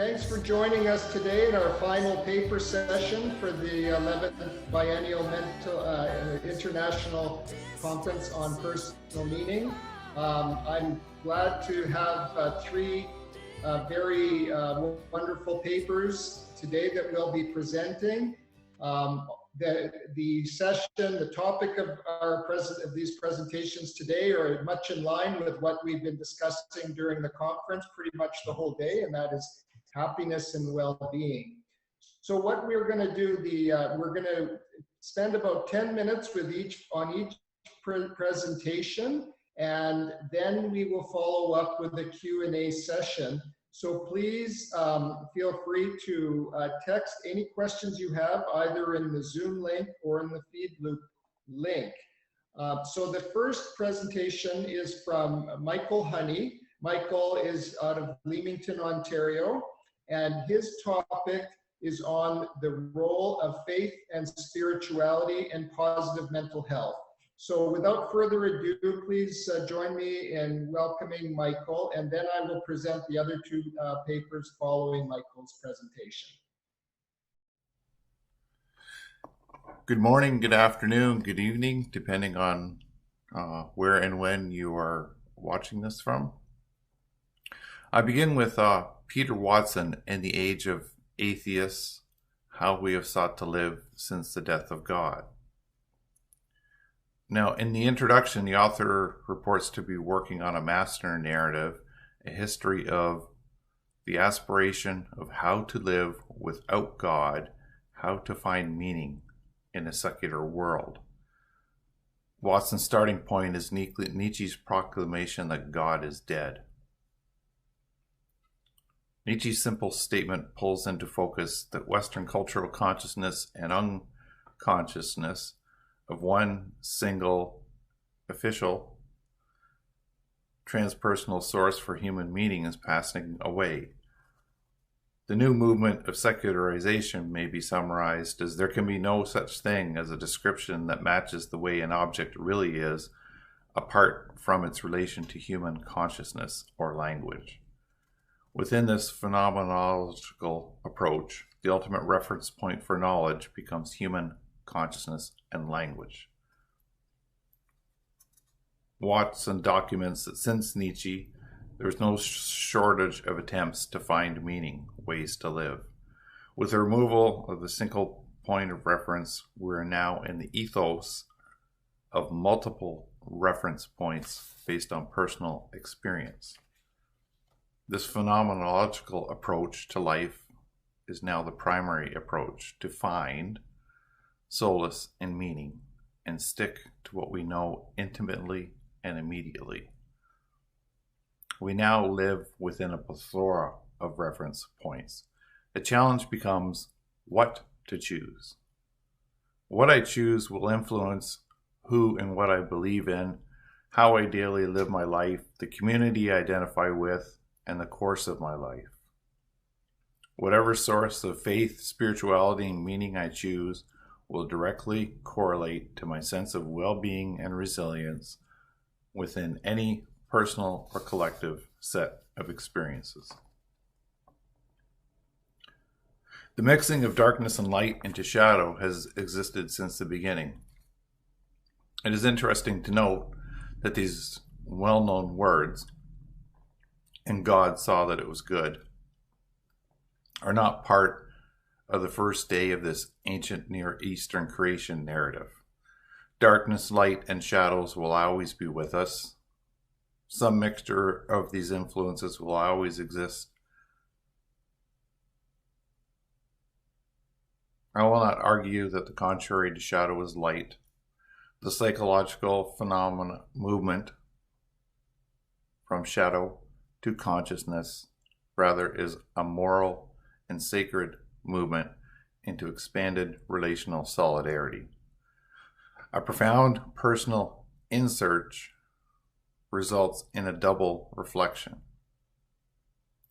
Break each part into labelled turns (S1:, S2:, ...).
S1: Thanks for joining us today in our final paper session for the 11th Biennial International Conference on Personal Meaning. I'm glad to have three very wonderful papers today that we'll be presenting. The session, the topic of these presentations today are much in line with what we've been discussing during the conference pretty much the whole day, and that is happiness and well-being. So what we're going to do, we're going to spend about 10 minutes on each presentation, and then we will follow up with a Q&A session. So please feel free to text any questions you have either in the Zoom link or in the Feedloop link. So the first presentation is from Michael Honey. Michael is out of Leamington, Ontario, and his topic is on the role of faith and spirituality and positive mental health. So without further ado, please join me in welcoming Michael, and then I will present the other two papers following Michael's presentation.
S2: Good morning, good afternoon, good evening, depending on where and when you are watching this from. I begin with Peter Watson and the Age of Atheists, How We Have Sought to Live Since the Death of God. Now, in the introduction, the author reports to be working on a master narrative, a history of the aspiration of how to live without God, how to find meaning in a secular world. Watson's starting point is Nietzsche's proclamation that God is dead. Nietzsche's simple statement pulls into focus that Western cultural consciousness and unconsciousness of one single official transpersonal source for human meaning is passing away. The new movement of secularization may be summarized as there can be no such thing as a description that matches the way an object really is apart from its relation to human consciousness or language. Within this phenomenological approach, the ultimate reference point for knowledge becomes human consciousness and language. Watson documents that since Nietzsche, there is no shortage of attempts to find meaning, ways to live. With the removal of the single point of reference, we're now in the ethos of multiple reference points based on personal experience. This phenomenological approach to life is now the primary approach to find solace and meaning and stick to what we know intimately and immediately. We now live within a plethora of reference points. The challenge becomes what to choose. What I choose will influence who and what I believe in, how I daily live my life, the community I identify with, and the course of my life. Whatever source of faith, spirituality, and meaning I choose will directly correlate to my sense of well-being and resilience within any personal or collective set of experiences. The mixing of darkness and light into shadow has existed since the beginning. It is interesting to note that these well-known words, "and God saw that it was good," are not part of the first day of this ancient Near Eastern creation narrative. Darkness, light, and shadows will always be with us. Some mixture of these influences will always exist. I will not argue that the contrary to shadow is light. The psychological phenomena movement from shadow to consciousness rather is a moral and sacred movement into expanded relational solidarity. A profound personal in-search results in a double reflection.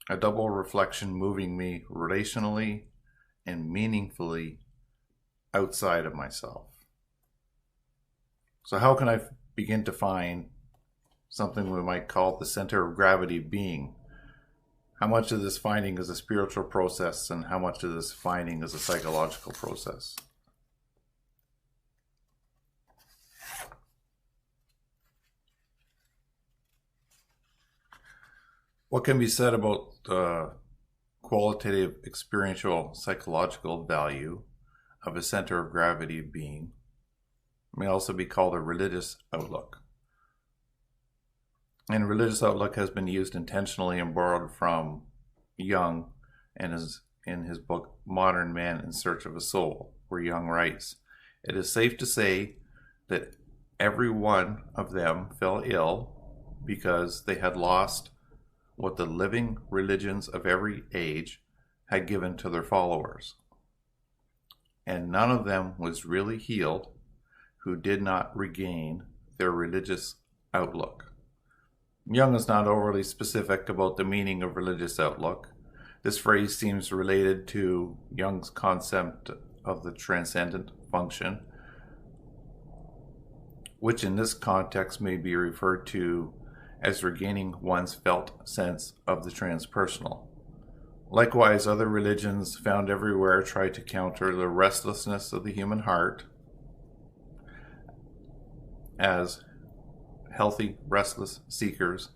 S2: A double reflection moving me relationally and meaningfully outside of myself. So how can I begin to find something we might call the center of gravity being? How much of this finding is a spiritual process and how much of this finding is a psychological process? What can be said about the qualitative, experiential, psychological value of a center of gravity of being? It may also be called a religious outlook. And religious outlook has been used intentionally and borrowed from Jung and is in his book Modern Man in Search of a Soul, where Jung writes, "It is safe to say that every one of them fell ill because they had lost what the living religions of every age had given to their followers. And none of them was really healed who did not regain their religious outlook." Jung is not overly specific about the meaning of religious outlook. This phrase seems related to Jung's concept of the transcendent function, which in this context may be referred to as regaining one's felt sense of the transpersonal. Likewise, other religions found everywhere try to counter the restlessness of the human heart as healthy, restless seekers,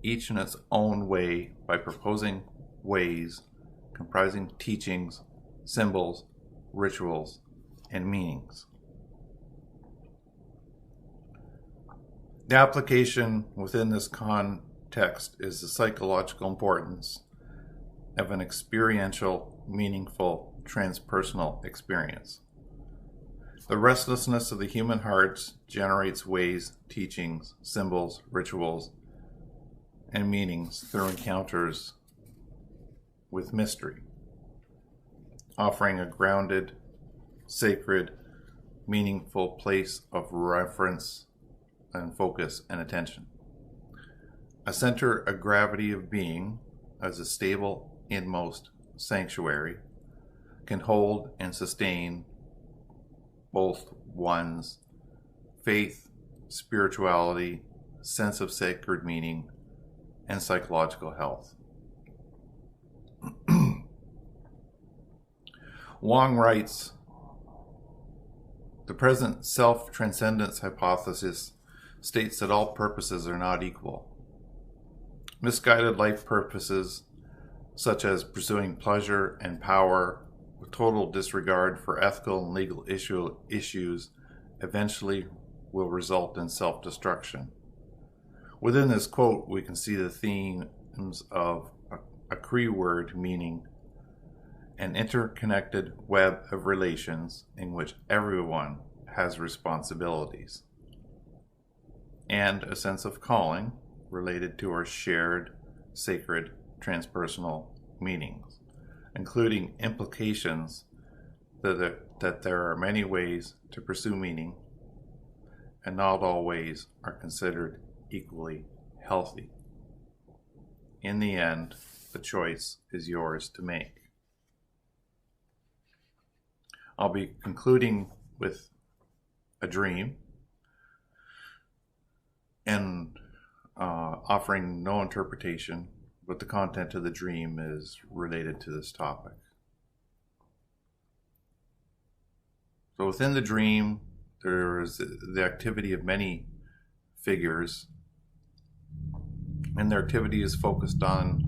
S2: each in its own way, by proposing ways comprising teachings, symbols, rituals, and meanings. The application within this context is the psychological importance of an experiential, meaningful, transpersonal experience. The restlessness of the human heart generates ways, teachings, symbols, rituals, and meanings through encounters with mystery, offering a grounded, sacred, meaningful place of reference and focus and attention. A center of gravity of being, as a stable inmost sanctuary, can hold and sustain both one's faith, spirituality, sense of sacred meaning, and psychological health. Wong writes, "The present self-transcendence hypothesis states that all purposes are not equal. Misguided life purposes, such as pursuing pleasure and power with total disregard for ethical and legal issues, eventually will result in self-destruction." Within this quote, we can see the themes of a Cree word meaning an interconnected web of relations in which everyone has responsibilities, and a sense of calling related to our shared, sacred, transpersonal meanings, including implications that there are many ways to pursue meaning, and not all ways are considered equally healthy. In the end, the choice is yours to make. I'll be concluding with a dream and offering no interpretation, but the content of the dream is related to this topic. So within the dream, there is the activity of many figures, and their activity is focused on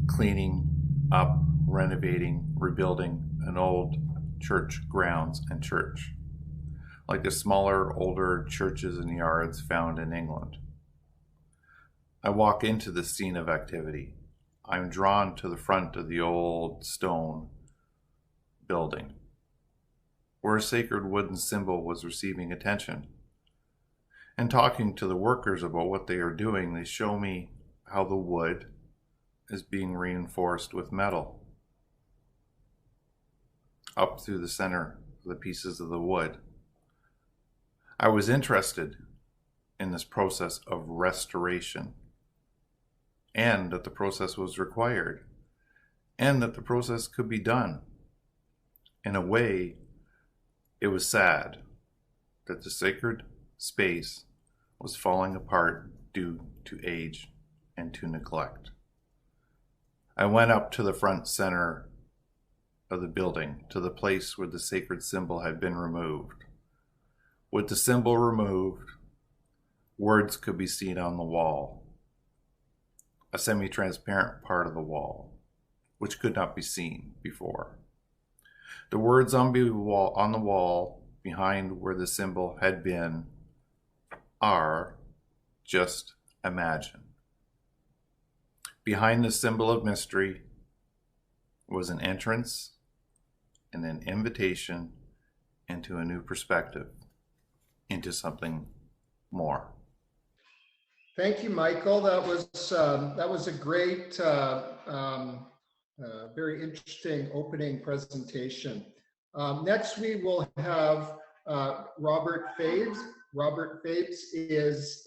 S2: cleaning up, renovating, rebuilding an old church grounds and church, like the smaller, older churches and yards found in England. I walk into the scene of activity. I'm drawn to the front of the old stone building, where a sacred wooden symbol was receiving attention. And talking to the workers about what they are doing, they show me how the wood is being reinforced with metal up through the center of the pieces of the wood. I was interested in this process of restoration, and that the process was required, and that the process could be done. In a way, it was sad that the sacred space was falling apart due to age and to neglect. I went up to the front center of the building, to the place where the sacred symbol had been removed. With the symbol removed, words could be seen on the wall, a semi-transparent part of the wall, which could not be seen before. The words on the wall behind where the symbol had been are just imagine. Behind the symbol of mystery was an entrance and an invitation into a new perspective, into something more.
S1: Thank you, Michael. That was a great, very interesting opening presentation. Next, we will have Robert Faves. Robert Fabes is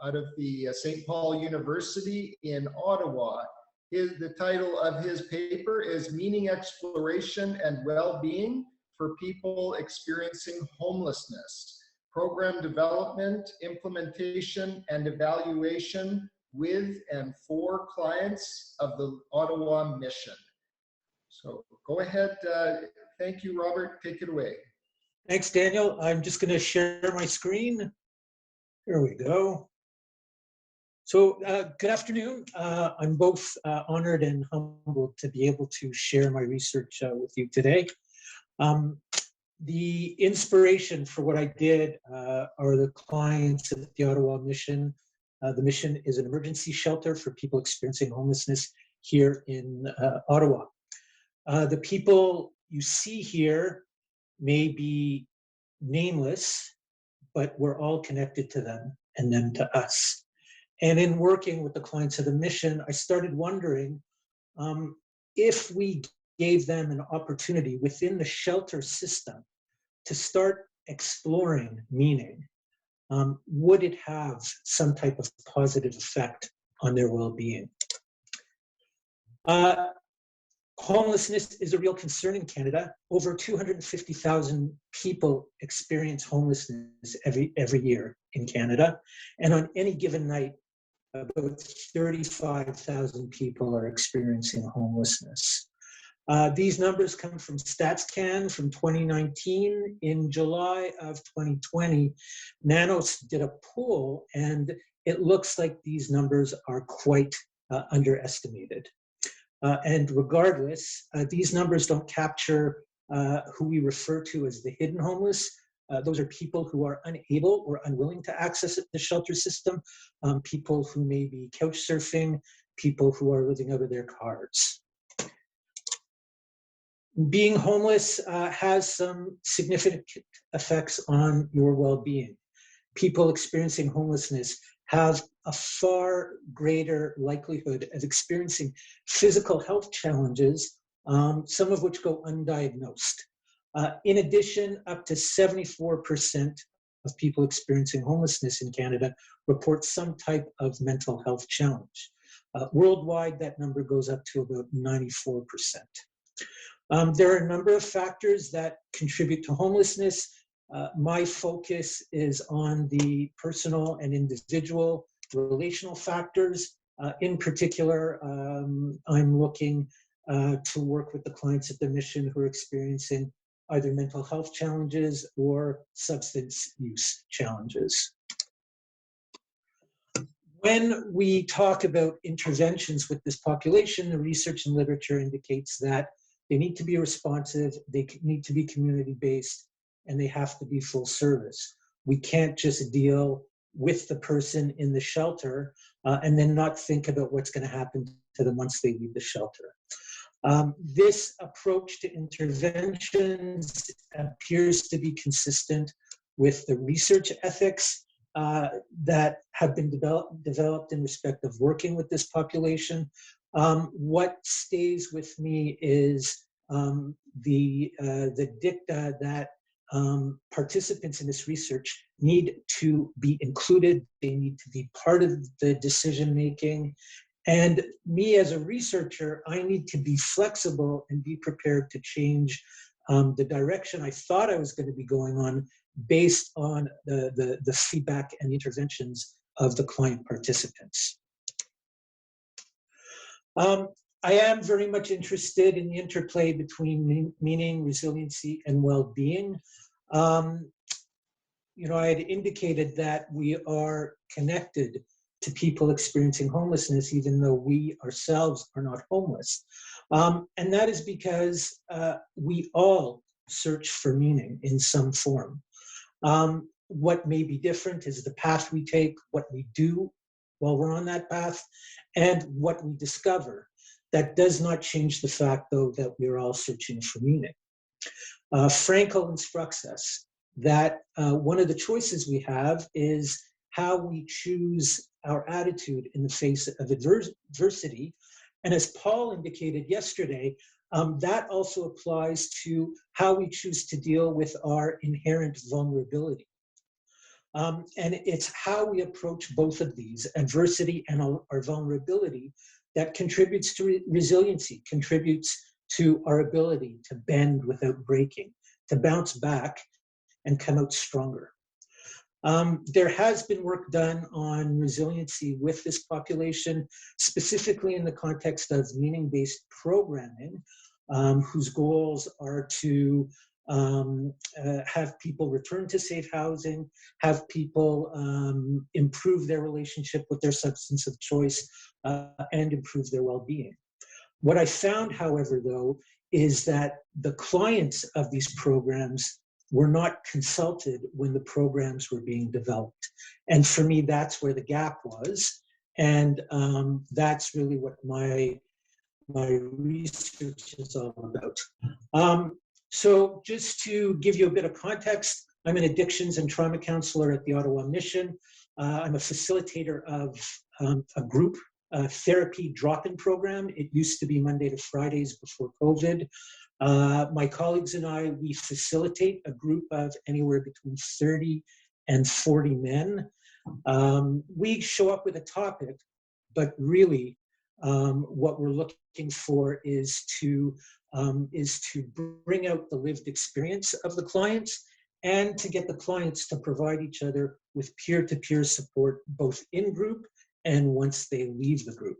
S1: out of the St. Paul University in Ottawa. The title of his paper is Meaning, Exploration, and Wellbeing for People Experiencing Homelessness, Program Development, Implementation, and Evaluation with and for clients of the Ottawa Mission. So go ahead. Thank you, Robert. Take it away.
S3: Thanks, Daniel. I'm just going to share my screen. Here we go. So good afternoon. I'm both honored and humbled to be able to share my research with you today. The inspiration for what I did are the clients at the Ottawa Mission. The Mission is an emergency shelter for people experiencing homelessness here in Ottawa. The people you see here may be nameless, but we're all connected to them and them to us. And in working with the clients of the Mission, I started wondering if we gave them an opportunity within the shelter system to start exploring meaning, would it have some type of positive effect on their well-being? Homelessness is a real concern in Canada. Over 250,000 people experience homelessness every year in Canada. And on any given night, about 35,000 people are experiencing homelessness. These numbers come from StatsCan from 2019. In July of 2020, Nanos did a poll, and it looks like these numbers are quite underestimated. And regardless, these numbers don't capture who we refer to as the hidden homeless. Those are people who are unable or unwilling to access the shelter system, people who may be couch surfing, people who are living out of their cars. Being homeless has some significant effects on your well-being. People experiencing homelessness have a far greater likelihood of experiencing physical health challenges, some of which go undiagnosed. In addition, up to 74% of people experiencing homelessness in Canada report some type of mental health challenge. Worldwide, that number goes up to about 94%. There are a number of factors that contribute to homelessness. My focus is on the personal and individual relational factors. In particular, I'm looking to work with the clients at the Mission who are experiencing either mental health challenges or substance use challenges. When we talk about interventions with this population, the research and literature indicates that they need to be responsive, they need to be community-based, and they have to be full service. We can't just deal with the person in the shelter and then not think about what's going to happen to them once they leave the shelter. This approach to interventions appears to be consistent with the research ethics that have been developed in respect of working with this population. What stays with me is the dicta that participants in this research need to be included, they need to be part of the decision making. And me as a researcher, I need to be flexible and be prepared to change the direction I thought I was going to be going on based on the feedback and interventions of the client participants. I am very much interested in the interplay between meaning, resiliency, and well-being. You know, I had indicated that we are connected to people experiencing homelessness, even though we ourselves are not homeless. And that is because we all search for meaning in some form. What may be different is the path we take, what we do while we're on that path, and what we discover. That does not change the fact, though, that we're all searching for meaning. Frankl instructs us that one of the choices we have is how we choose our attitude in the face of adversity. And as Paul indicated yesterday, that also applies to how we choose to deal with our inherent vulnerability. And it's how we approach both of these, adversity and our vulnerability, that contributes to resiliency, contributes to our ability to bend without breaking, to bounce back and come out stronger. There has been work done on resiliency with this population, specifically in the context of meaning-based programming, whose goals are to have people return to safe housing, have people improve their relationship with their substance of choice, and improve their well-being. What I found, however, though, is that the clients of these programs were not consulted when the programs were being developed. And for me, that's where the gap was. And that's really what my research is all about. So just to give you a bit of context, I'm an addictions and trauma counselor at the Ottawa Mission. I'm a facilitator of a group therapy drop-in program. It used to be Monday to Fridays before COVID. My colleagues and I, we facilitate a group of anywhere between 30 and 40 men. We show up with a topic, but really what we're looking for is to bring out the lived experience of the clients and to get the clients to provide each other with peer-to-peer support, both in group and once they leave the group.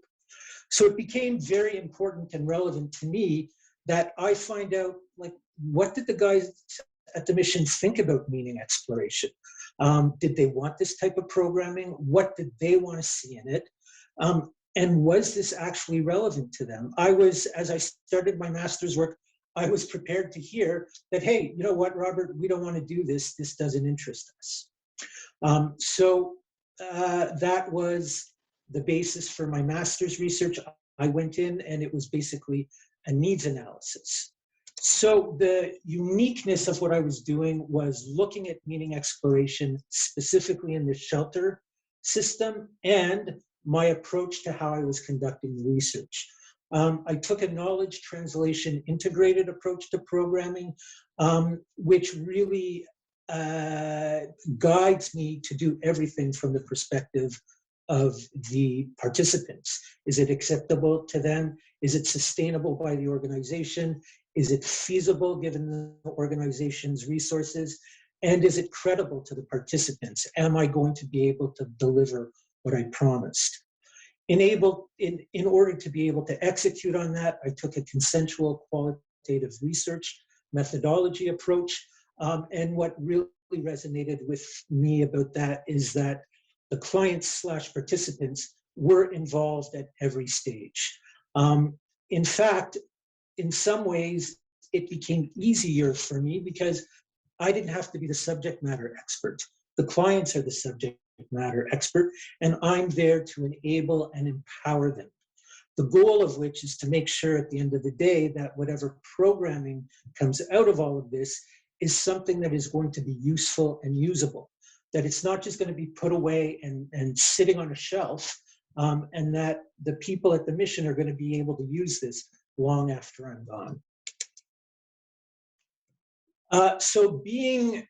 S3: So it became very important and relevant to me that I find out, like, what did the guys at the mission think about meaning exploration? Did they want this type of programming? What did they want to see in it? And was this actually relevant to them? As I started my master's work, I was prepared to hear that, hey, you know what, Robert, we don't want to do this. This doesn't interest us. So that was the basis for my master's research. I went in and it was basically a needs analysis. So the uniqueness of what I was doing was looking at meaning exploration specifically in the shelter system and my approach to how I was conducting the research. I took a knowledge translation integrated approach to programming, which really guides me to do everything from the perspective of the participants. Is it acceptable to them? Is it sustainable by the organization? Is it feasible given the organization's resources? And is it credible to the participants? Am I going to be able to deliver what I promised? In order to be able to execute on that, I took a consensual qualitative research methodology approach. And what really resonated with me about that is that the clients/participants were involved at every stage. In fact, in some ways, it became easier for me because I didn't have to be the subject matter expert. The clients are the subject matter expert, and I'm there to enable and empower them. The goal of which is to make sure at the end of the day that whatever programming comes out of all of this is something that is going to be useful and usable, that it's not just going to be put away and sitting on a shelf, and that the people at the mission are going to be able to use this long after I'm gone. So being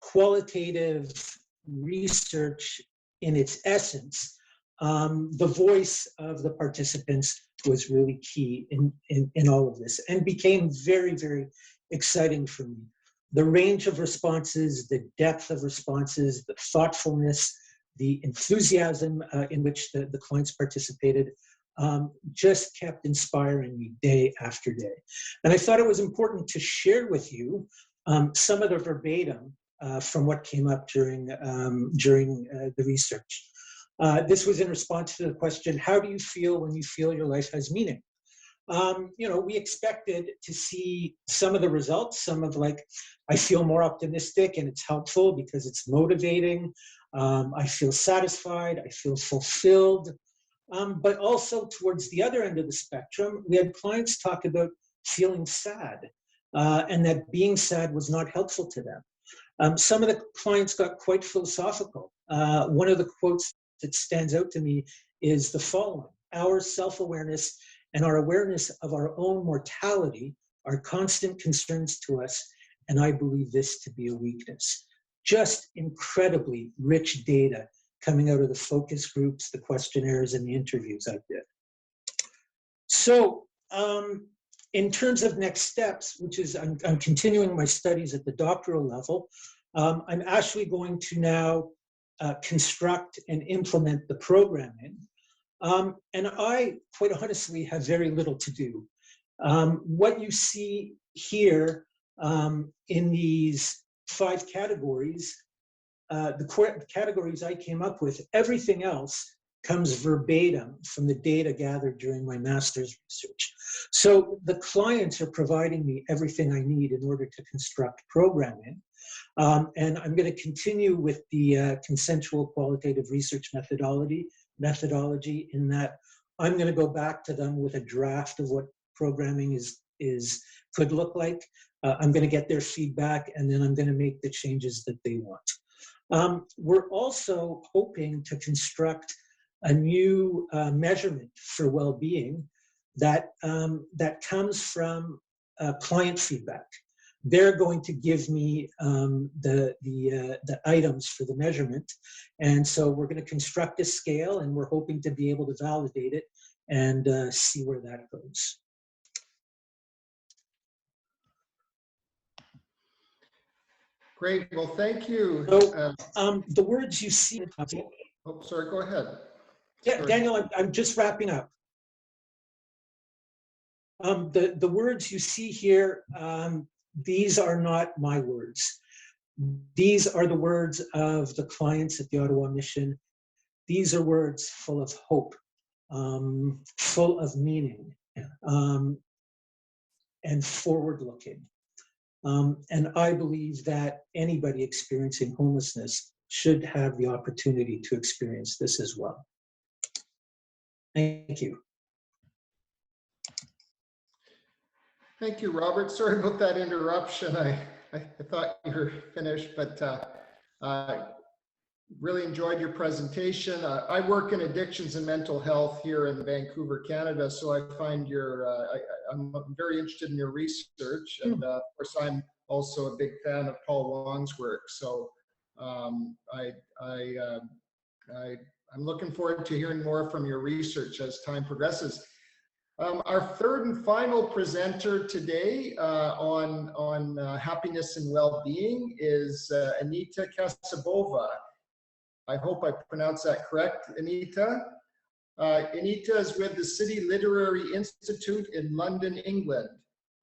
S3: qualitative research in its essence, the voice of the participants was really key in all of this and became very, very exciting for me. The range of responses, the depth of responses, the thoughtfulness, the enthusiasm in which the clients participated just kept inspiring me day after day. And I thought it was important to share with you some of the verbatim from what came up during the research. This was in response to the question, how do you feel when you feel your life has meaning? We expected to see some of the results, some of like, I feel more optimistic and it's helpful because it's motivating. I feel satisfied, I feel fulfilled. But also towards the other end of the spectrum, we had clients talk about feeling sad and that being sad was not helpful to them. Some of the clients got quite philosophical. One of the quotes that stands out to me is the following: our self-awareness and our awareness of our own mortality are constant concerns to us, and I believe this to be a weakness. Just incredibly rich data coming out of the focus groups, the questionnaires, and the interviews I did. So in terms of next steps, which is I'm continuing my studies at the doctoral level, I'm actually going to now construct and implement the programming. And I, quite honestly, have very little to do. What you see here in these 5 categories, the categories I came up with, everything else comes verbatim from the data gathered during my master's research. So the clients are providing me everything I need in order to construct programming. And I'm going to continue with the consensual qualitative research methodology in that I'm going to go back to them with a draft of what programming could look like. I'm going to get their feedback, and then I'm going to make the changes that they want. We're also hoping to construct a new measurement for well-being that comes from client feedback. They're going to give me the items for the measurement, and so we're going to construct a scale, and we're hoping to be able to validate it and see where that goes.
S1: Great. Well, thank you.
S3: So, the words you see.
S1: Oh, sorry. Go ahead.
S3: Yeah,
S1: Sorry.
S3: Daniel, I'm just wrapping up. The words you see here, these are not my words. These are the words of the clients at the Ottawa Mission. These are words full of hope, full of meaning, and forward-looking. And I believe that anybody experiencing homelessness should have the opportunity to experience this as well. Thank you.
S1: Thank you, Robert. Sorry about that interruption. I thought you were finished, but really enjoyed your presentation. I work in addictions and mental health here in Vancouver, Canada, so I find I'm very interested in your research, and of course I'm also a big fan of Paul Wong's work. So I'm looking forward to hearing more from your research as time progresses. Our third and final presenter today on happiness and well-being is Anita Kasabova. I hope I pronounced that correct, Anita. Anita is with the City Literary Institute in London, England.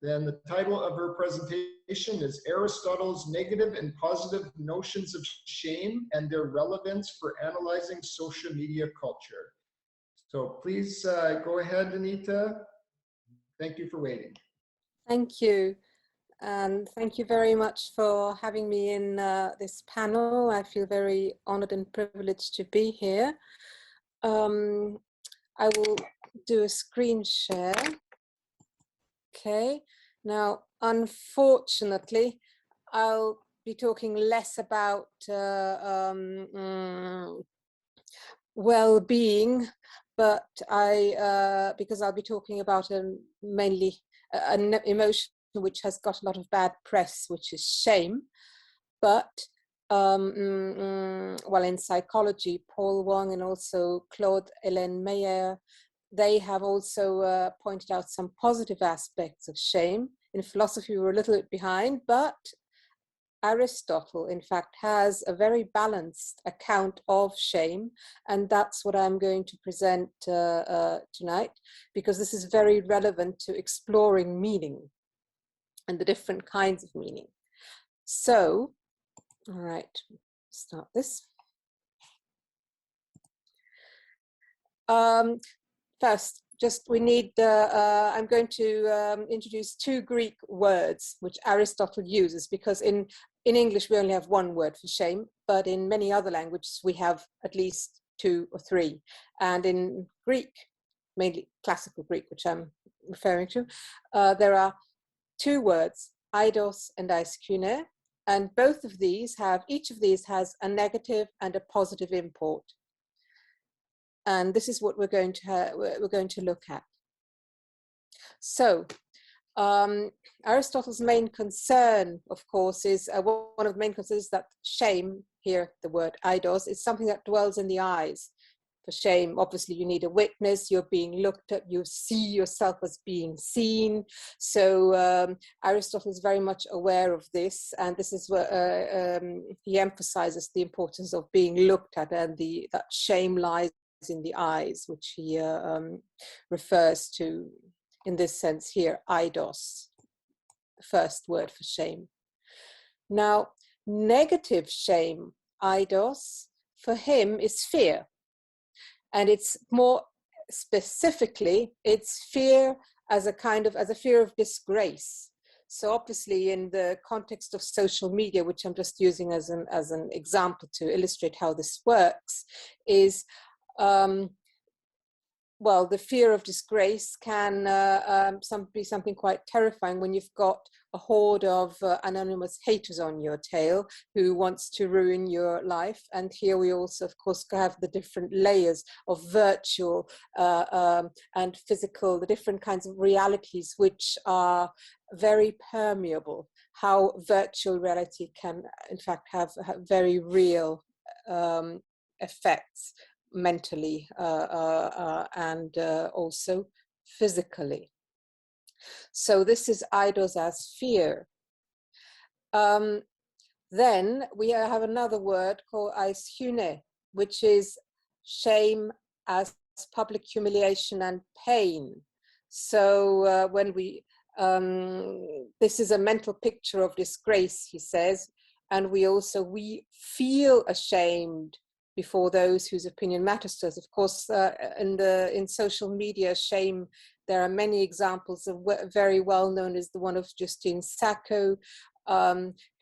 S1: Then the title of her presentation is Aristotle's Negative and Positive Notions of Shame and Their Relevance for Analyzing Social Media Culture. So please go ahead, Anita. Thank you for waiting.
S4: Thank you. And thank you very much for having me in this panel. I feel very honored and privileged to be here. I will do a screen share. Okay. Now, unfortunately, I'll be talking less about well-being, but because I'll be talking about mainly an emotion which has got a lot of bad press, which is shame. But well, in psychology, Paul Wong and also Claude Hélène Meyer, they have also pointed out some positive aspects of shame. In philosophy, we're a little bit behind, but Aristotle, in fact, has a very balanced account of shame, and that's what I'm going to present tonight, because this is very relevant to exploring meaning and the different kinds of meaning. So, all right, start this. First, we need, I'm going to introduce two Greek words which Aristotle uses, because in English we only have one word for shame, but in many other languages we have at least two or three. And in Greek, mainly classical Greek, which I'm referring to, there are two words, Idos and ischune, and both of these each of these has a negative and a positive import. And this is what we're going to look at. So, Aristotle's main concern, of course, is one of the main concerns is that shame, here the word eidos, is something that dwells in the eyes. For shame, obviously, you need a witness. You're being looked at. You see yourself as being seen. So Aristotle is very much aware of this, and this is where he emphasizes the importance of being looked at, and that shame lies in the eyes, which he refers to in this sense here, eidos, the first word for shame. Now, negative shame, eidos, for him is fear. And it's more specifically, it's fear as a fear of disgrace. So obviously in the context of social media, which I'm just using as an example to illustrate how this works, is well, the fear of disgrace can be something quite terrifying when you've got a horde of anonymous haters on your tail who wants to ruin your life. And here we also, of course, have the different layers of virtual and physical, the different kinds of realities which are very permeable. How virtual reality can, in fact, have very real effects mentally and also physically. So this is eidos as fear. Then we have another word called ischune, which is shame as public humiliation and pain. So when we, this is a mental picture of disgrace, he says, and we feel ashamed before those whose opinion matters to us. Of course, in social media, shame, there are many examples of very well known is the one of Justine Sacco,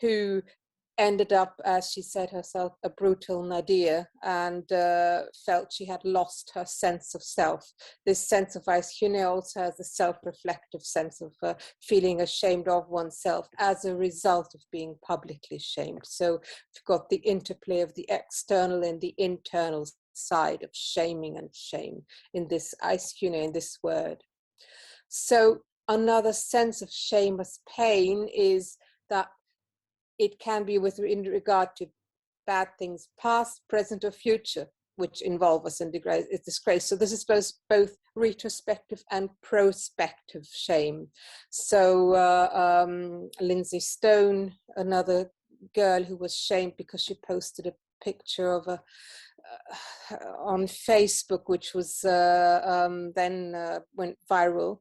S4: who ended up, as she said herself, a brutal nadir, and felt she had lost her sense of self. This sense of ischune also has a self-reflective sense of feeling ashamed of oneself as a result of being publicly shamed. So we've got the interplay of the external and the internal side of shaming and shame in this ischune, in this word. So another sense of shame as pain is that it can be in regard to bad things, past, present, or future, which involve us in disgrace. So this is both retrospective and prospective shame. So Lindsay Stone, another girl who was shamed because she posted a picture of on Facebook, which was then went viral.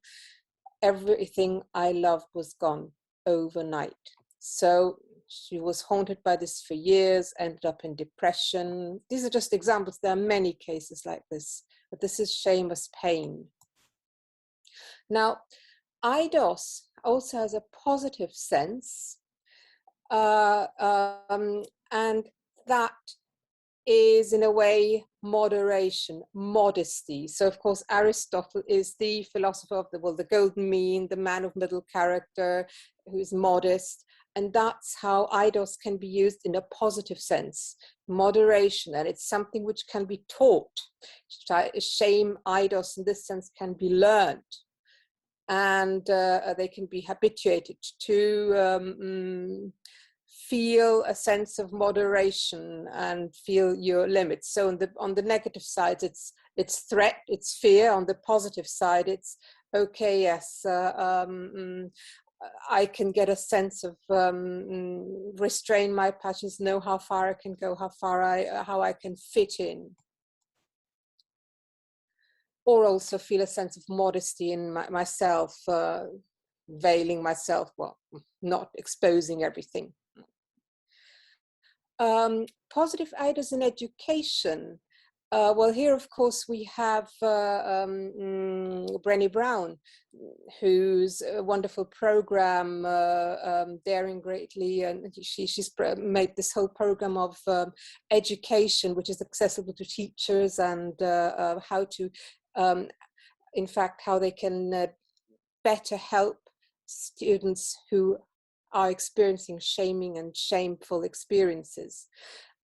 S4: Everything I loved was gone overnight. So she was haunted by this for years, ended up in depression. These are just examples. There are many cases like this, but this is shame as pain. Now, eidos also has a positive sense, and that is in a way moderation, modesty. So of course Aristotle is the philosopher of the golden mean, the man of middle character who is modest, and that's how eidos can be used in a positive sense, moderation, and it's something which can be taught. Shame, eidos in this sense can be learned, and they can be habituated to feel a sense of moderation and feel your limits. So on the negative side, it's threat, it's fear. On the positive side, it's okay, yes, I can get a sense of restrain my passions, know how far I can go, how I can fit in. Or also feel a sense of modesty in myself, veiling myself, well, not exposing everything. Positive Idos in education. Well, here, of course, we have Brené Brown, whose wonderful program, Daring Greatly, and she's made this whole program of education, which is accessible to teachers, and how to, in fact, how they can better help students who are experiencing shaming and shameful experiences.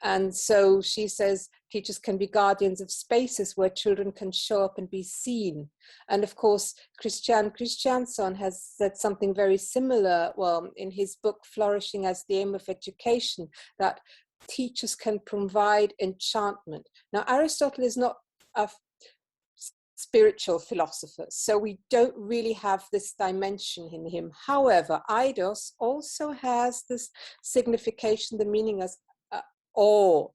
S4: And so she says teachers can be guardians of spaces where children can show up and be seen. And of course, Christianson has said something very similar, well, in his book, Flourishing as the Aim of Education, that teachers can provide enchantment. Now, Aristotle is not a spiritual philosopher, so we don't really have this dimension in him. However, Idos also has this signification, the meaning as awe.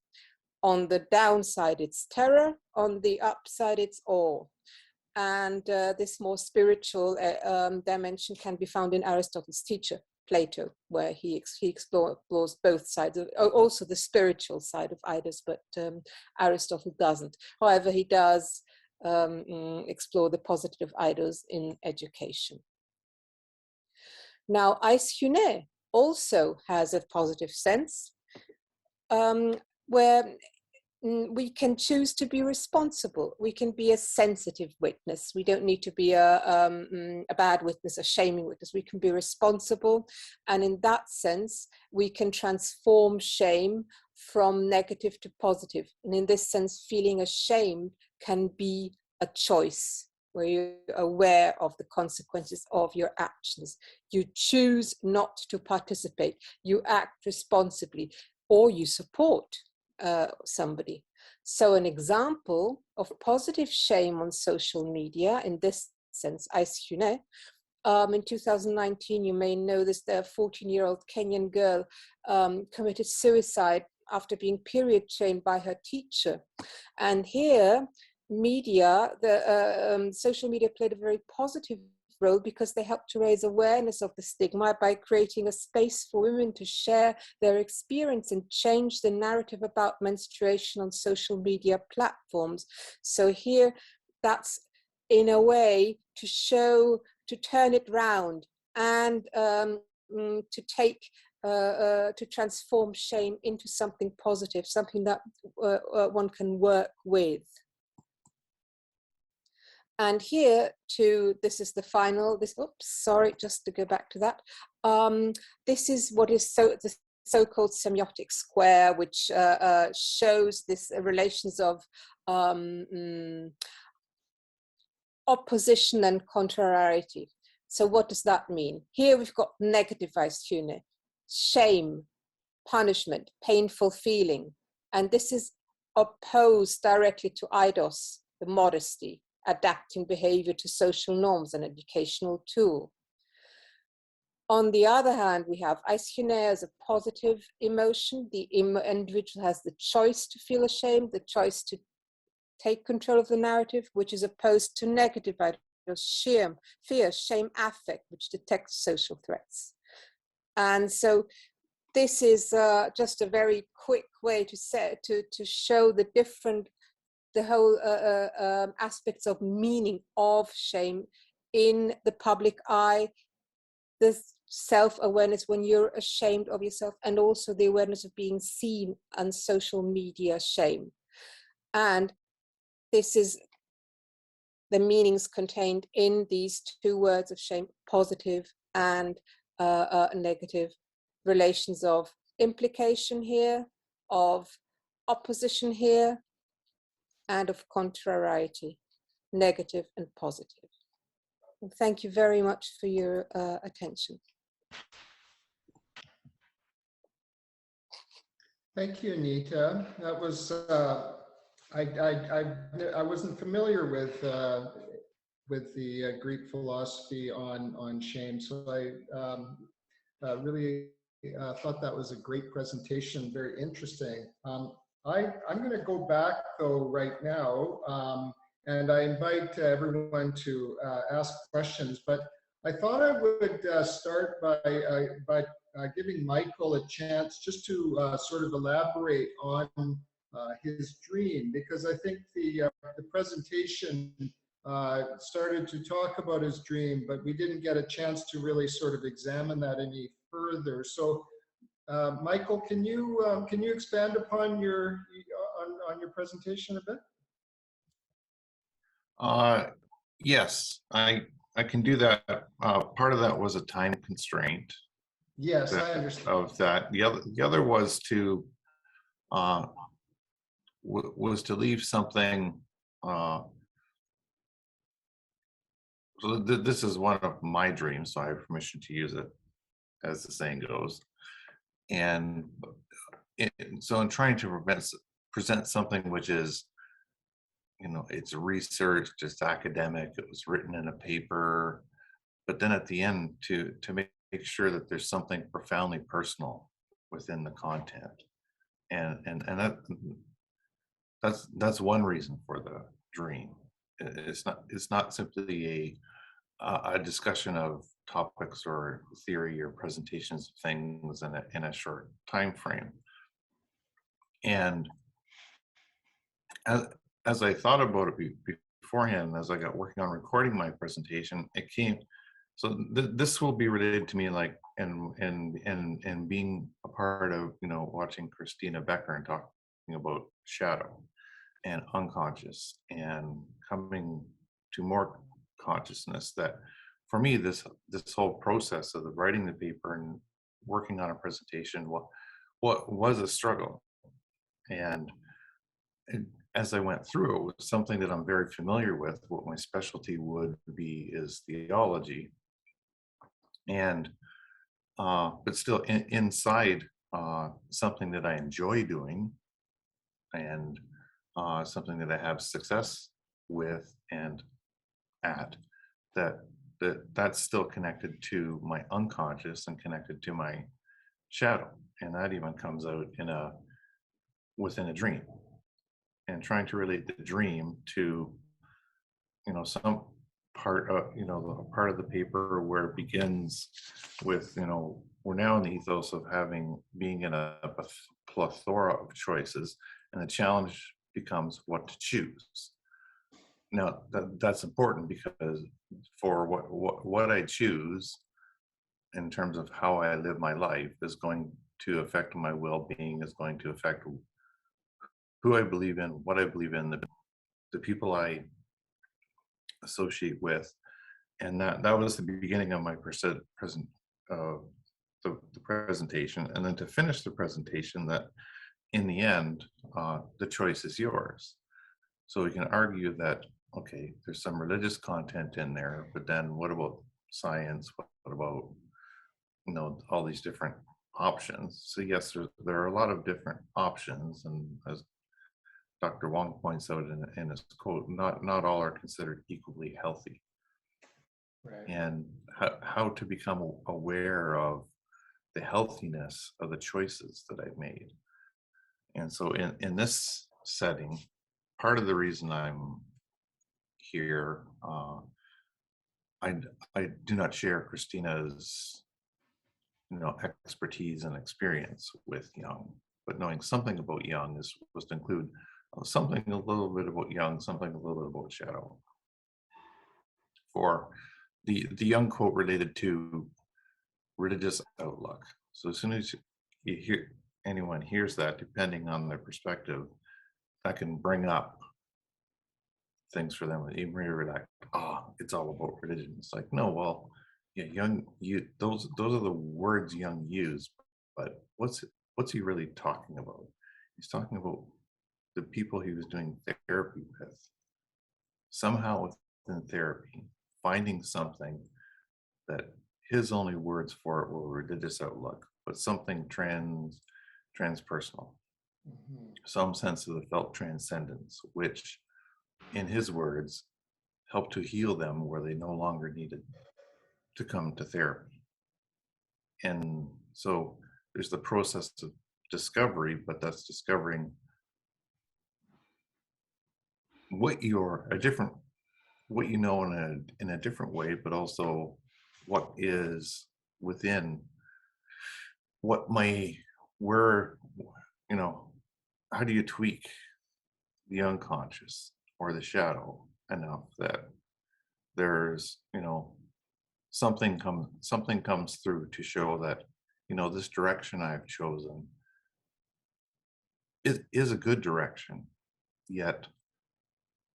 S4: On the downside, it's terror. On the upside, it's awe. And this more spiritual dimension can be found in Aristotle's teacher, Plato, where he explores both sides, also the spiritual side of Idos, but Aristotle doesn't. However, he does explore the positive Idos in education. Now, Aishune also has a positive sense, where we can choose to be responsible. We can be a sensitive witness. We don't need to be a bad witness, a shaming witness. We can be responsible. And in that sense, we can transform shame from negative to positive. And in this sense, feeling ashamed can be a choice where you're aware of the consequences of your actions. You choose not to participate. You act responsibly, or you support somebody. So an example of positive shame on social media, in this sense, Aishune, in 2019, you may know this, the 14-year-old Kenyan girl committed suicide after being period shamed by her teacher. And here, media, social media played a very positive role because they helped to raise awareness of the stigma by creating a space for women to share their experience and change the narrative about menstruation on social media platforms. So here, that's in a way to show, to turn it round and to take, to transform shame into something positive, something that one can work with. And here too, this is the final, just to go back to that. This is what is the so-called semiotic square, which shows this relations of opposition and contrariety. So what does that mean? Here we've got negative Aishune, shame, punishment, painful feeling. And this is opposed directly to Idos, the modesty, adapting behavior to social norms, an educational tool. On the other hand, we have Aishune as a positive emotion. The individual has the choice to feel ashamed, the choice to take control of the narrative, which is opposed to negative shame, fear, shame, affect, which detects social threats. And so this is just a very quick way to show the whole aspects of meaning of shame in the public eye, the self-awareness when you're ashamed of yourself, and also the awareness of being seen on social media shame. And this is the meanings contained in these two words of shame, positive and negative, relations of implication here, of opposition here, and of contrariety, negative and positive. And thank you very much for your attention.
S1: Thank you, Anita. That was, I wasn't familiar with the Greek philosophy on shame. So I really thought that was a great presentation, very interesting. I'm going to go back though right now, and I invite everyone to ask questions, but I thought I would start by giving Michael a chance just to sort of elaborate on his dream, because I think the presentation started to talk about his dream, but we didn't get a chance to really sort of examine that any further. So, Michael, can you expand upon your presentation a bit?
S2: Yes, I can do that. Part of that was a time constraint.
S1: Yes, I understand.
S2: Of that, the other was to leave something. So this is one of my dreams, so I have permission to use it, as the saying goes. And so I'm trying to present something which is, it's researched, it's academic, it was written in a paper, but then at the end to make sure that there's something profoundly personal within the content. And that's one reason for the dream. It's not simply a discussion of topics or theory or presentations of things in a short time frame. And as I thought about it beforehand, as I got working on recording my presentation, it came. So this will be related to me, like, and being a part of, watching Christina Becker and talking about shadow and unconscious and coming to more consciousness. That for me, this whole process of writing the paper and working on a presentation, what was a struggle. And as I went through, it was something that I'm very familiar with. What my specialty would be is theology, and but still inside something that I enjoy doing, and something that I have success with and at, that's still connected to my unconscious and connected to my shadow, and that even comes out within a dream. And trying to relate the dream to, some part of, the part of the paper where it begins with, we're now in the ethos of being in a plethora of choices, and the challenge becomes what to choose. Now that's important, because for what I choose in terms of how I live my life is going to affect my well-being, is going to affect who I believe in, what I believe in, the people I associate with. And that was the beginning of my the presentation. And then to finish the presentation, that in the end, the choice is yours. So we can argue that, okay, there's some religious content in there, but then what about science? What about, all these different options? So yes, there are a lot of different options, and as Dr. Wong points out in his quote, not all are considered equally healthy.
S1: Right.
S2: And how to become aware of the healthiness of the choices that I've made. And so in this setting, part of the reason I'm here, I do not share Christina's expertise and experience with Jung, but knowing something about Jung was to include something a little bit about Jung, something a little bit about shadow. For the Jung quote related to religious outlook. So as soon as anyone hears that, depending on their perspective, that can bring up things for them. Even when you're like, it's all about religion. It's like, no, well, yeah, those are the words Jung used, but what's he really talking about? He's talking about the people he was doing therapy with. Somehow within therapy, finding something that his only words for it were religious outlook, but something transpersonal, some sense of the felt transcendence, which in his words help to heal them where they no longer needed to come to therapy. And so there's the process of discovery, but that's discovering what you're what you know in a different way, but also what is within where, you know, how do you tweak the unconscious or the shadow enough that there's, you know, something comes through to show that, you know, this direction I've chosen is a good direction, yet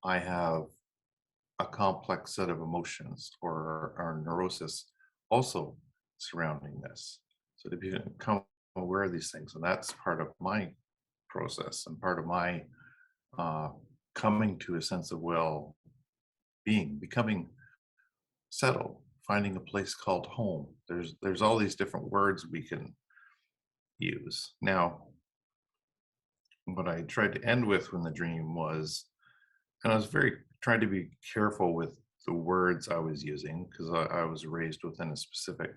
S2: I have a complex set of emotions or neurosis also surrounding this. So to become aware of these things, and that's part of my process and part of my coming to a sense of well-being, becoming settled, finding a place called home. There's all these different words we can use. Now, what I tried to end with when the dream was, and I was trying to be careful with the words I was using because I was raised within a specific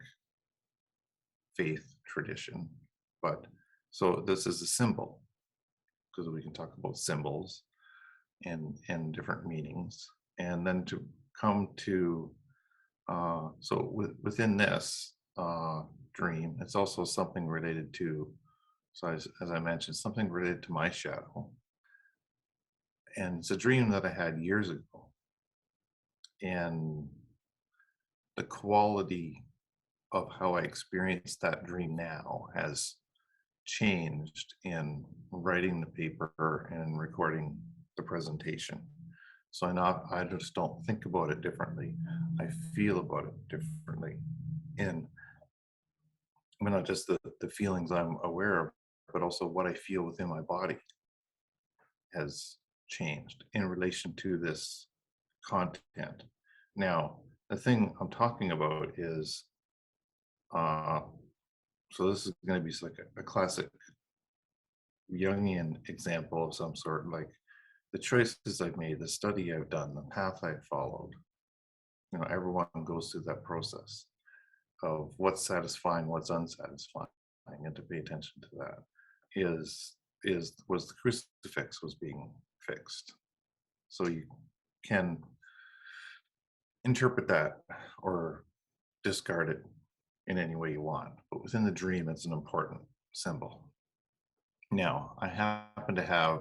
S2: faith tradition. But so this is a symbol, because we can talk about symbols and different meanings, and then to come to within this dream, it's also something related to, so as I mentioned, something related to my shadow. And it's a dream that I had years ago. And the quality of how I experience that dream now has changed in writing the paper and recording the presentation. So I just don't think about it differently. I feel about it differently. And I mean, not just the feelings I'm aware of, but also what I feel within my body has changed in relation to this content. Now, the thing I'm talking about is, so this is going to be like a classic Jungian example of some sort, like the choices I've made, the study I've done, the path I've followed. You know, everyone goes through that process of what's satisfying, what's unsatisfying, and to pay attention to that was the crucifix was being fixed. So you can interpret that or discard it in any way you want, but within the dream, it's an important symbol. Now, I happen to have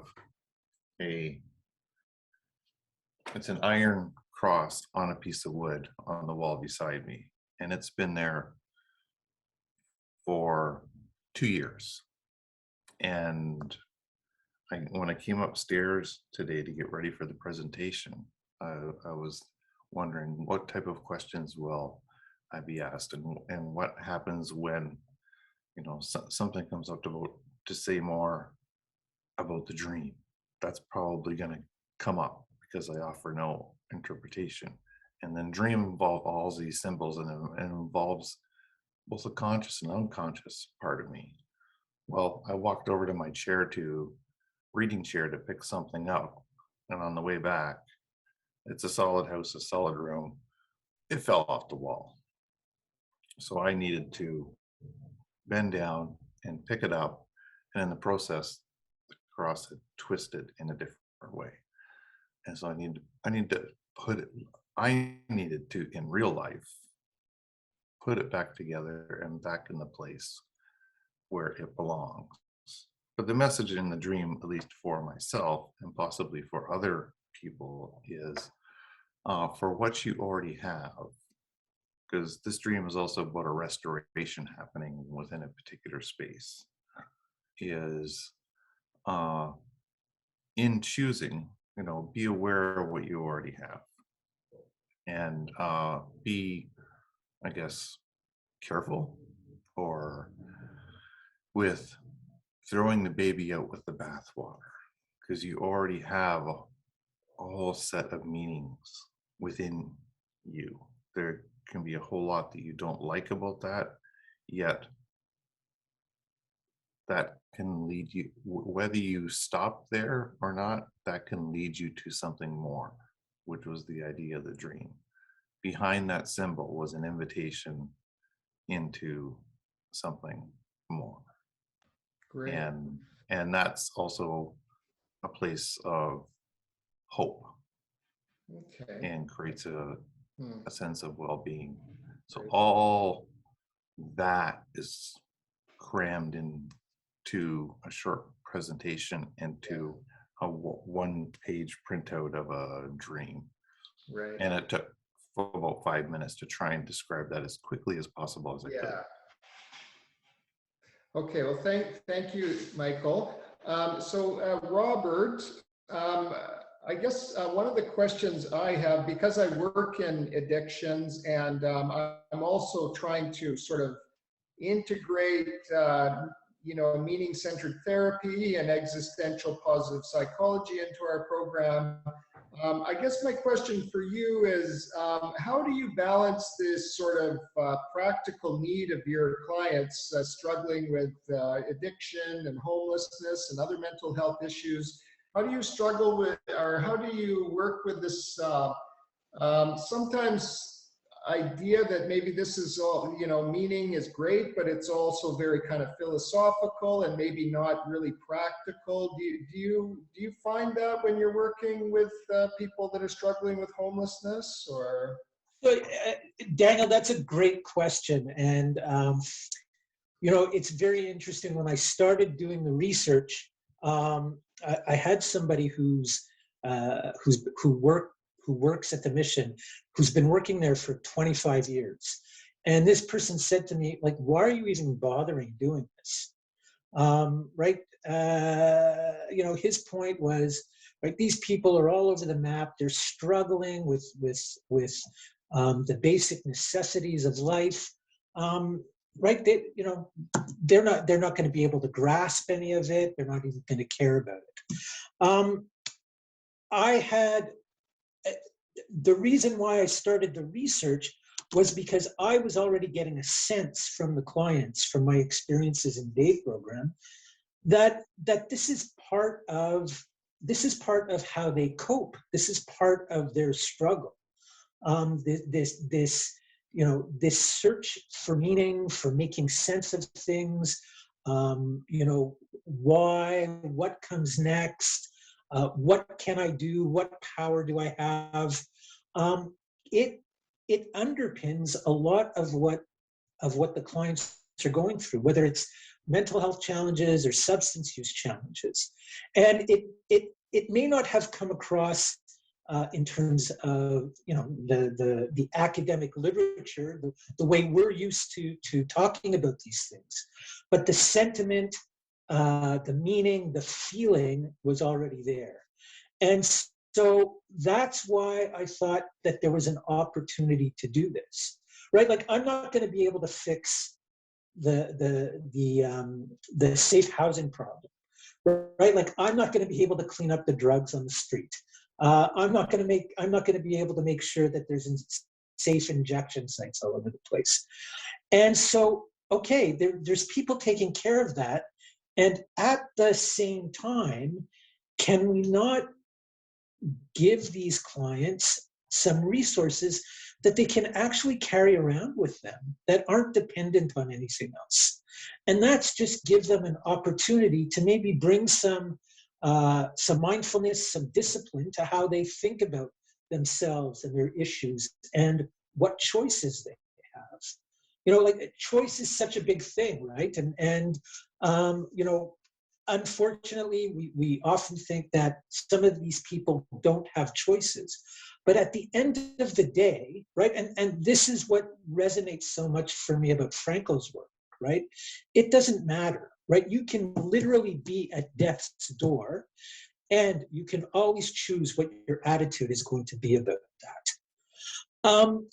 S2: it's an iron cross on a piece of wood on the wall beside me, and it's been there for 2 years. And when I came upstairs today to get ready for the presentation, I was wondering what type of questions will I be asked, and what happens when, you know, something comes up to say more about the dream. That's probably going to come up because I offer no interpretation. And then dream involve all these symbols, and it involves both the conscious and unconscious part of me. Well, I walked over to my reading chair to pick something up, and on the way back, it's a solid house, a solid room, it fell off the wall. So I needed to bend down and pick it up, and in the process, the cross had twisted in a different way. And so I needed to, in real life, put it back together and back in the place where it belongs. But the message in the dream, at least for myself and possibly for other people, is for what you already have, because this dream is also about a restoration happening within a particular space, is in choosing, you know, be aware of what you already have, and be, I guess, careful or with throwing the baby out with the bathwater, because you already have a whole set of meanings within you. There can be a whole lot that you don't like about that, yet that can lead you, whether you stop there or not, that can lead you to something more which was the idea of the dream. Behind that symbol was an invitation into something more.
S1: Great.
S2: And that's also a place of hope,
S1: Okay.
S2: and creates a sense of well-being. So
S1: Great.
S2: all that is crammed into a short presentation, into a one-page printout of a dream.
S1: Right.
S2: And it took about 5 minutes to try and describe that as quickly as possible as I could.
S1: Okay, well, thank you, Michael. Robert, I guess one of the questions I have, because I work in addictions, and I'm also trying to sort of integrate, meaning-centered therapy and existential positive psychology into our program. I guess my question for you is, how do you balance this sort of practical need of your clients struggling with addiction and homelessness and other mental health issues? How do you struggle with, or how do you work with this sometimes idea that maybe this is all, meaning is great, but it's also very kind of philosophical and maybe not really practical. Do you find that when you're working with people that are struggling with homelessness, or?
S3: So, Daniel, that's a great question. And, it's very interesting. When I started doing the research, I had somebody who works at the mission, who's been working there for 25 years. And this person said to me, like, why are you even bothering doing this? His point was, right, these people are all over the map. They're struggling with the basic necessities of life. They're not going to be able to grasp any of it. They're not even going to care about it. The reason why I started the research was because I was already getting a sense from the clients, from my experiences in day program, that this is part of how they cope. This is part of their struggle. This search for meaning, for making sense of things. Why? What comes next? What can I do? What power do I have? It underpins a lot of what the clients are going through, whether it's mental health challenges or substance use challenges. And it may not have come across in terms of the academic literature, the way we're used to talking about these things, but the sentiment, the meaning, the feeling was already there. And so that's why I thought that there was an opportunity to do this, right? Like, I'm not going to be able to fix the safe housing problem, right? Like, I'm not going to be able to clean up the drugs on the street. I'm not going to be able to make sure that there's safe injection sites all over the place. And so, okay, there's people taking care of that. And at the same time, can we not give these clients some resources that they can actually carry around with them that aren't dependent on anything else? And that's just give them an opportunity to maybe bring some mindfulness, some discipline to how they think about themselves and their issues and what choices they have. Like, choice is such a big thing, right? And unfortunately, we often think that some of these people don't have choices. But at the end of the day, right, and this is what resonates so much for me about Frankl's work, right? It doesn't matter, right? You can literally be at death's door, and you can always choose what your attitude is going to be about that.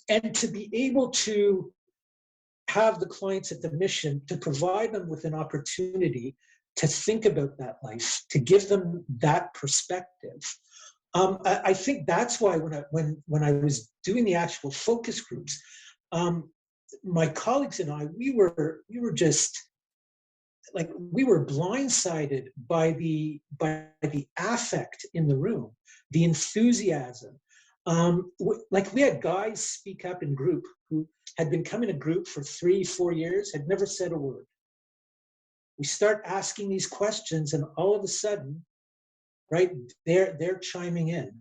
S3: And to be able to have the clients at the mission, to provide them with an opportunity to think about that life, to give them that perspective. I think that's why when I was doing the actual focus groups, my colleagues and I, we were just like, we were blindsided by the affect in the room, the enthusiasm. Like we had guys speak up in group who had been coming to group for 3-4 years, had never said a word. We start asking these questions, and all of a sudden, right, they're chiming in,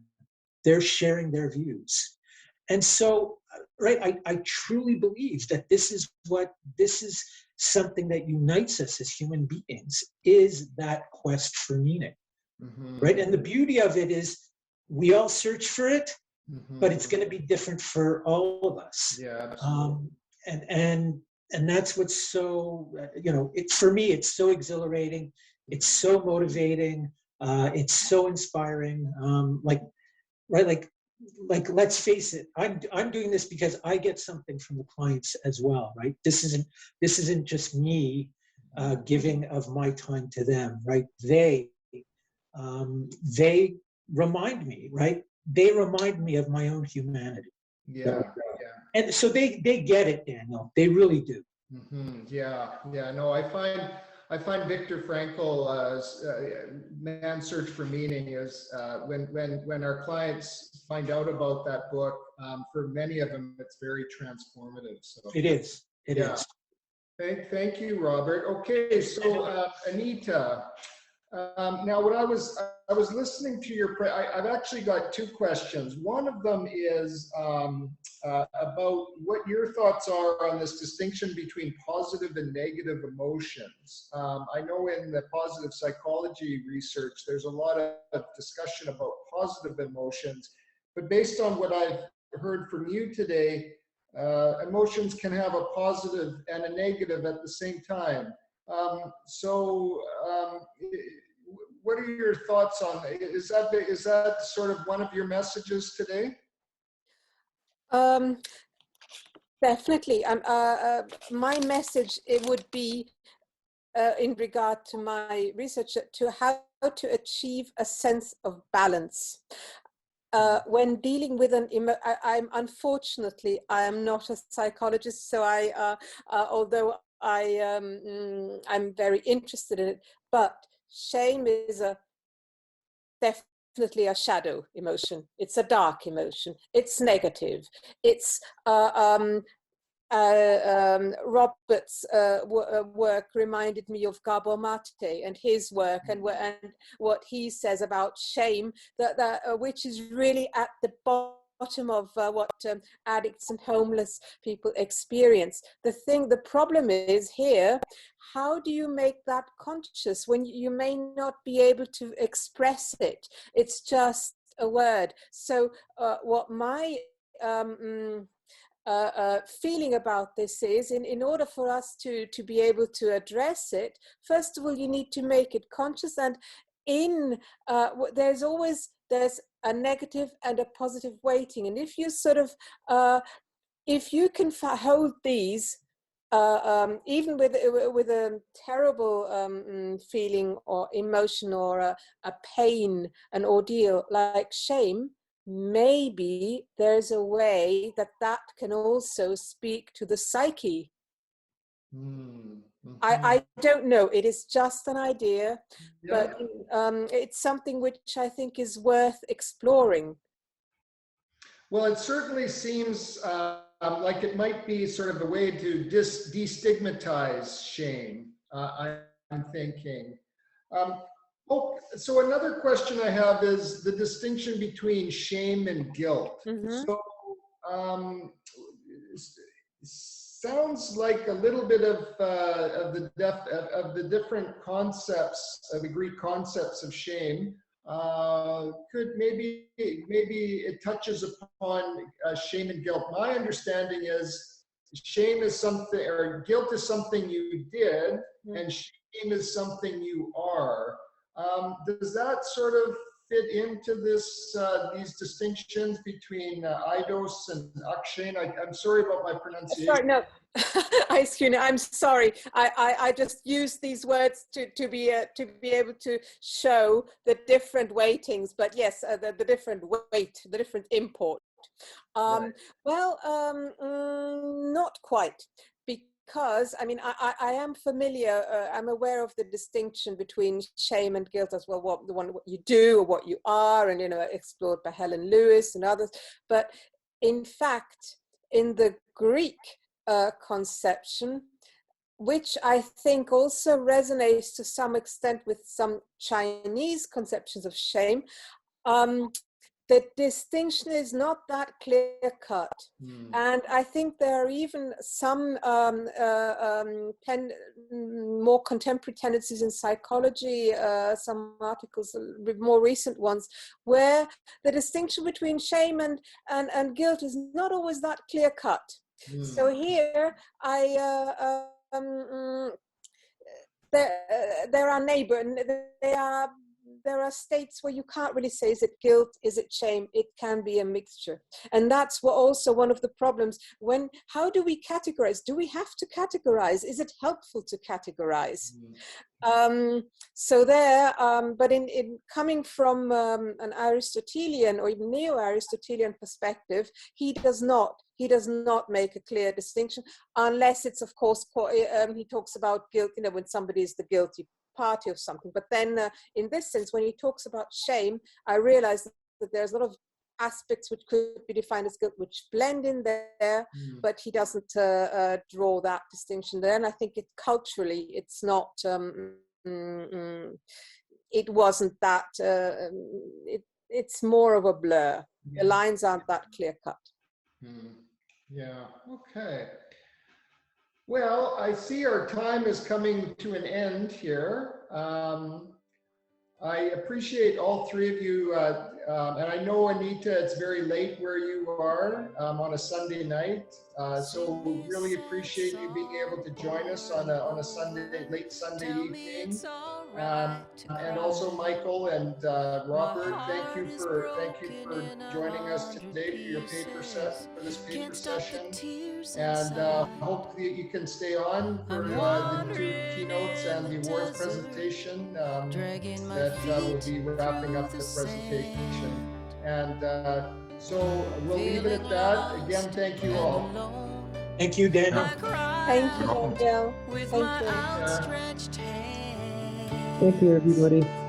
S3: they're sharing their views. And so, right, I truly believe that this is something that unites us as human beings, is that quest for meaning, right? And the beauty of it is we all search for it, but it's going to be different for all of us.
S1: Yeah, absolutely.
S3: And that's what's so, for me, it's so exhilarating. It's so motivating. It's so inspiring. Let's face it, I'm doing this because I get something from the clients as well, right? This isn't just me giving of my time to them, right? They remind me, right? They remind me of my own humanity.
S1: Yeah.
S3: And so they get it, Daniel. They really do.
S1: Yeah. No, I find Viktor Frankl's Man's Search for Meaning is when our clients find out about that book, for many of them, it's very transformative. So
S3: it is. It is.
S1: Thank you, Robert. Okay, so Anita. Now, when I was listening to your, I've actually got two questions. One of them is about what your thoughts are on this distinction between positive and negative emotions. I know in the positive psychology research, there's a lot of discussion about positive emotions, but based on what I've heard from you today, emotions can have a positive and a negative at the same time. What are your thoughts on that? Is that sort of one of your messages today?
S4: Definitely. My message, it would be in regard to my research, to how to achieve a sense of balance. When dealing with I'm unfortunately, I am not a psychologist, so although I'm very interested in it, but shame is definitely a shadow emotion. It's a dark emotion. It's negative. It's Robert's work reminded me of Gabor Mate and his work, and what he says about shame, which is really at the bottom of what addicts and homeless people experience. The problem is here, how do you make that conscious when you may not be able to express it? It's just a word. So what my feeling about this is, in order for us to be able to address it, first of all, you need to make it conscious, and there's a negative and a positive weighting, and if you sort of if you can hold these, even with a terrible feeling or emotion or a pain, an ordeal like shame, maybe there's a way that can also speak to the psyche. I don't know, it is just an idea, but it's something which I think is worth exploring.
S1: Well, it certainly seems like it might be sort of a way to destigmatize shame, I'm thinking. So another question I have is the distinction between shame and guilt. So sounds like a little bit of the different concepts, of the Greek concepts of shame. Could maybe it touches upon shame and guilt. My understanding is shame is something, or guilt is something you did, and shame is something you are. Does that sort of fit into this these distinctions between Idos and Akshay? I'm sorry about my pronunciation.
S4: Sorry, no, I'm sorry. I just use these words to be able to show the different weightings, but yes, the different weight, the different import. Well, not quite, because, I mean, I am familiar, I'm aware of the distinction between shame and guilt as well, what you do or what you are, and, you know, explored by Helen Lewis and others. But in fact, in the Greek conception, which I think also resonates to some extent with some Chinese conceptions of shame, the distinction is not that clear-cut. And I think there are even some more contemporary tendencies in psychology, some articles, more recent ones, where the distinction between shame and guilt is not always that clear-cut. So here, there are there are states where you can't really say, is it guilt, is it shame? It can be a mixture. And that's also one of the problems. How do we categorize? Do we have to categorize? Is it helpful to categorize? So there, but in coming from an Aristotelian or even neo-Aristotelian perspective, he does not make a clear distinction, unless it's, of course, he talks about guilt, you know, when somebody is the guilty party of something. But then in this sense, when he talks about shame, I realize that there's a lot of aspects which could be defined as guilt, which blend in there, but he doesn't draw that distinction there. And I think culturally, it's not, it wasn't that, it's more of a blur. The lines aren't that clear cut.
S1: Yeah, okay. Well, I see our time is coming to an end here. I appreciate all three of you, and I know, Anita, it's very late where you are on a Sunday night, so we really appreciate you being able to join us on a late Sunday evening. And also Michael and Robert, thank you for joining us today for your this paper session, and hope that you can stay on for the two keynotes and the awards presentation that will be wrapping up the presentation. And so we'll leave it at that. Again, thank you all.
S3: Thank you, Daniel.
S4: Thank you, Daniel. Thank you.
S5: Thank you, everybody.